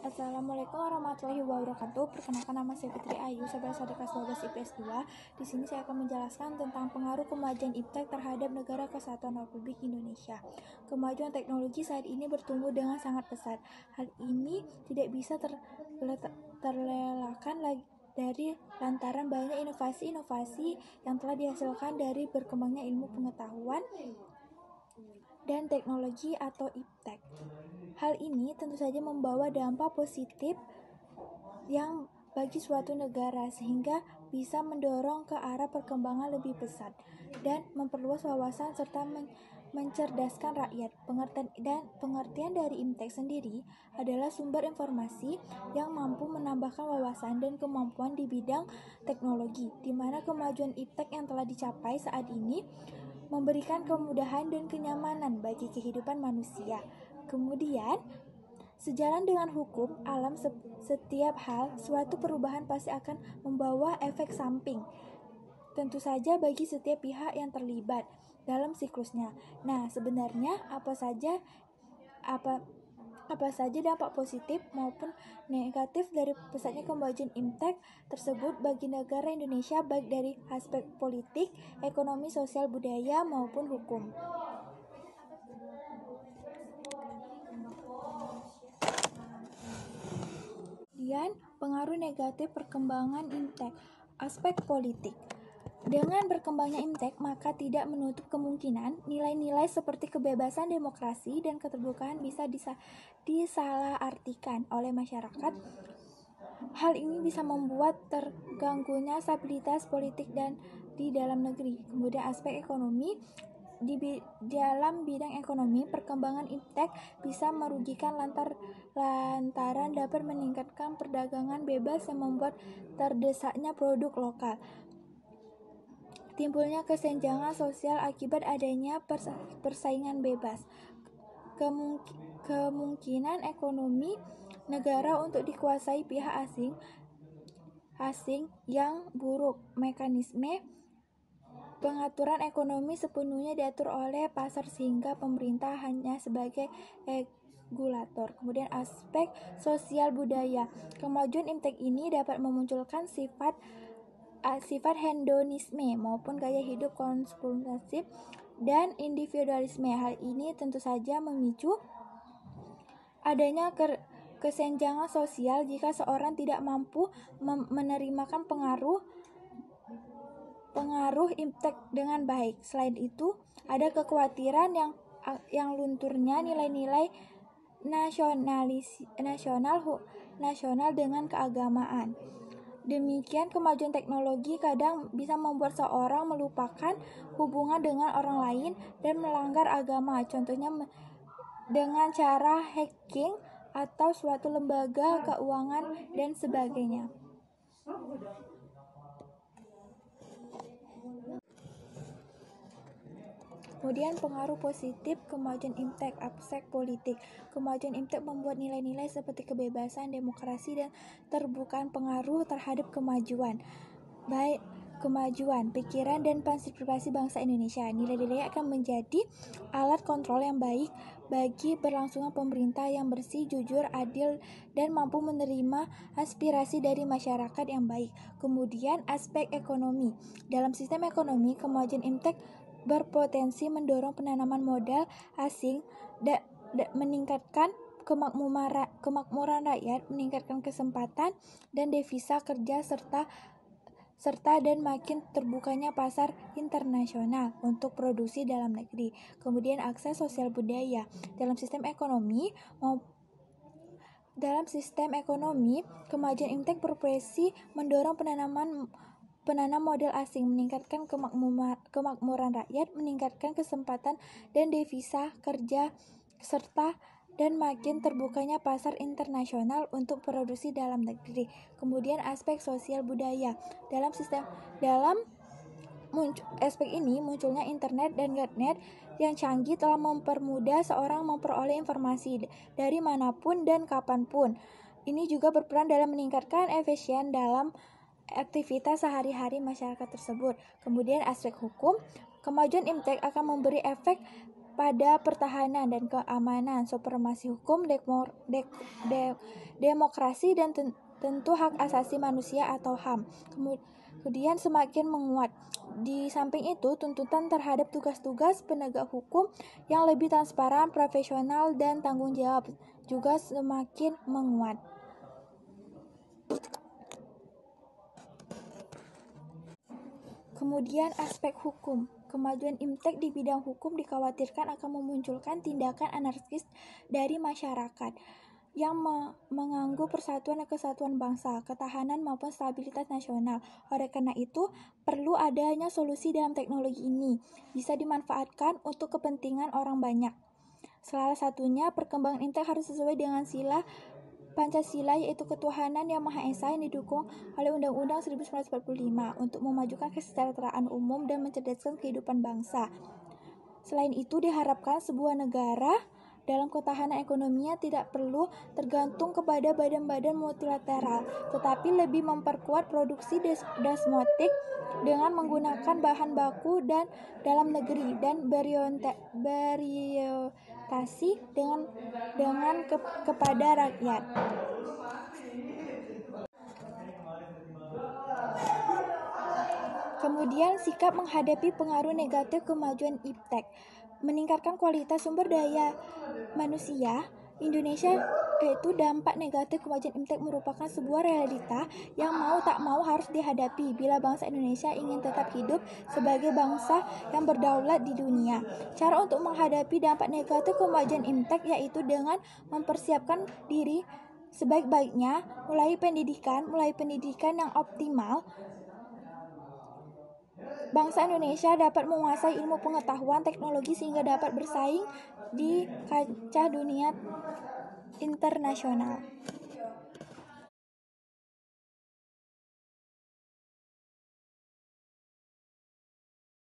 Assalamualaikum warahmatullahi wabarakatuh. Perkenalkan, nama saya Fitri Ayu, saya berasal dari kelas 12 IPS 2. Di sini saya akan menjelaskan tentang pengaruh kemajuan iptek terhadap Negara Kesatuan Republik Indonesia. Kemajuan teknologi saat ini bertumbuh dengan sangat pesat. Hal ini tidak bisa terlelakkan lagi dari lantaran banyak inovasi-inovasi yang telah dihasilkan dari berkembangnya ilmu pengetahuan dan teknologi atau iptek. Hal ini tentu saja membawa dampak positif yang bagi suatu negara, sehingga bisa mendorong ke arah perkembangan lebih pesat dan memperluas wawasan serta mencerdaskan rakyat. Pengertian dari iptek sendiri adalah sumber informasi yang mampu menambahkan wawasan dan kemampuan di bidang teknologi, di mana kemajuan iptek yang telah dicapai saat ini memberikan kemudahan dan kenyamanan bagi kehidupan manusia. Kemudian, sejalan dengan hukum alam, setiap hal, suatu perubahan pasti akan membawa efek samping, tentu saja bagi setiap pihak yang terlibat dalam siklusnya. Nah, sebenarnya apa saja dampak positif maupun negatif dari pesatnya kemajuan iptek tersebut bagi negara Indonesia, baik dari aspek politik, ekonomi, sosial, budaya maupun hukum. Kemudian, pengaruh negatif perkembangan iptek. Aspek politik. Dengan berkembangnya iptek, maka tidak menutup kemungkinan nilai-nilai seperti kebebasan, demokrasi, dan keterbukaan bisa disalahartikan oleh masyarakat. Hal ini bisa membuat terganggunya stabilitas politik dan di dalam negeri. Kemudian aspek ekonomi. Dalam bidang ekonomi, perkembangan iptek bisa merugikan lantaran dapat meningkatkan perdagangan bebas yang membuat terdesaknya produk lokal. Timbulnya kesenjangan sosial akibat adanya persaingan bebas. Kemungkinan ekonomi negara untuk dikuasai pihak asing yang buruk. Mekanisme pengaturan ekonomi sepenuhnya diatur oleh pasar, sehingga pemerintah hanya sebagai regulator. Kemudian aspek sosial budaya. Kemajuan iptek ini dapat memunculkan sifat hedonisme maupun gaya hidup konsumtif dan individualisme. Hal ini tentu saja memicu adanya kesenjangan sosial jika seorang tidak mampu menerimakan pengaruh iptek dengan baik. Selain itu, ada kekhawatiran yang lunturnya nilai-nilai nasional dengan keagamaan. Demikian, kemajuan teknologi kadang bisa membuat seorang melupakan hubungan dengan orang lain dan melanggar agama. Contohnya dengan cara hacking atau suatu lembaga keuangan dan sebagainya. Kemudian pengaruh positif kemajuan iptek. Aspek politik. Kemajuan iptek membuat nilai-nilai seperti kebebasan, demokrasi, dan terbukaan pengaruh terhadap kemajuan pikiran dan partisipasi bangsa Indonesia. Nilai-nilai akan menjadi alat kontrol yang baik bagi berlangsungnya pemerintah yang bersih, jujur, adil, dan mampu menerima aspirasi dari masyarakat yang baik. Kemudian aspek ekonomi. Dalam sistem ekonomi, kemajuan iptek berpotensi mendorong penanaman modal asing, meningkatkan kemakmuran rakyat, meningkatkan kesempatan dan devisa kerja, serta dan makin terbukanya pasar internasional untuk produksi dalam negeri. Kemudian akses sosial budaya. Dalam sistem ekonomi, kemajuan iptek berpotensi mendorong penanam modal asing, meningkatkan kemakmuran rakyat, meningkatkan kesempatan dan devisa kerja, serta dan makin terbukanya pasar internasional untuk produksi dalam negeri. Kemudian aspek sosial budaya. Dalam aspek ini munculnya internet dan gadget yang canggih telah mempermudah seorang memperoleh informasi dari manapun dan kapanpun. Ini juga berperan dalam meningkatkan efisien dalam aktivitas sehari-hari masyarakat tersebut. Kemudian aspek hukum. Kemajuan iptek akan memberi efek pada pertahanan dan keamanan, supremasi hukum, demokrasi, dan tentu hak asasi manusia atau HAM. Kemudian semakin menguat. Di samping itu, tuntutan terhadap tugas-tugas penegak hukum yang lebih transparan, profesional, dan tanggung jawab juga semakin menguat. Kemudian aspek hukum. Kemajuan IMTEK di bidang hukum dikhawatirkan akan memunculkan tindakan anarkis dari masyarakat yang mengganggu persatuan dan kesatuan bangsa, ketahanan maupun stabilitas nasional. Oleh karena itu, perlu adanya solusi dalam teknologi ini bisa dimanfaatkan untuk kepentingan orang banyak. Salah satunya, perkembangan IMTEK harus sesuai dengan sila Pancasila, yaitu ketuhanan yang Maha Esa yang didukung oleh Undang-Undang 1945 untuk memajukan kesejahteraan umum dan mencerdaskan kehidupan bangsa. Selain itu, diharapkan sebuah negara dalam ketahanan ekonominya tidak perlu tergantung kepada badan-badan multilateral, tetapi lebih memperkuat produksi desmotik dengan menggunakan bahan baku dan dalam negeri dan berorientasi kepada rakyat. Kemudian sikap menghadapi pengaruh negatif kemajuan IPTEK. Meningkatkan kualitas sumber daya manusia Indonesia, yaitu dampak negatif kemajuan IPTEK merupakan sebuah realita yang mau tak mau harus dihadapi bila bangsa Indonesia ingin tetap hidup sebagai bangsa yang berdaulat di dunia. Cara untuk menghadapi dampak negatif kemajuan IPTEK yaitu dengan mempersiapkan diri sebaik-baiknya, mulai pendidikan yang optimal. Bangsa Indonesia dapat menguasai ilmu pengetahuan teknologi sehingga dapat bersaing di kancah dunia internasional.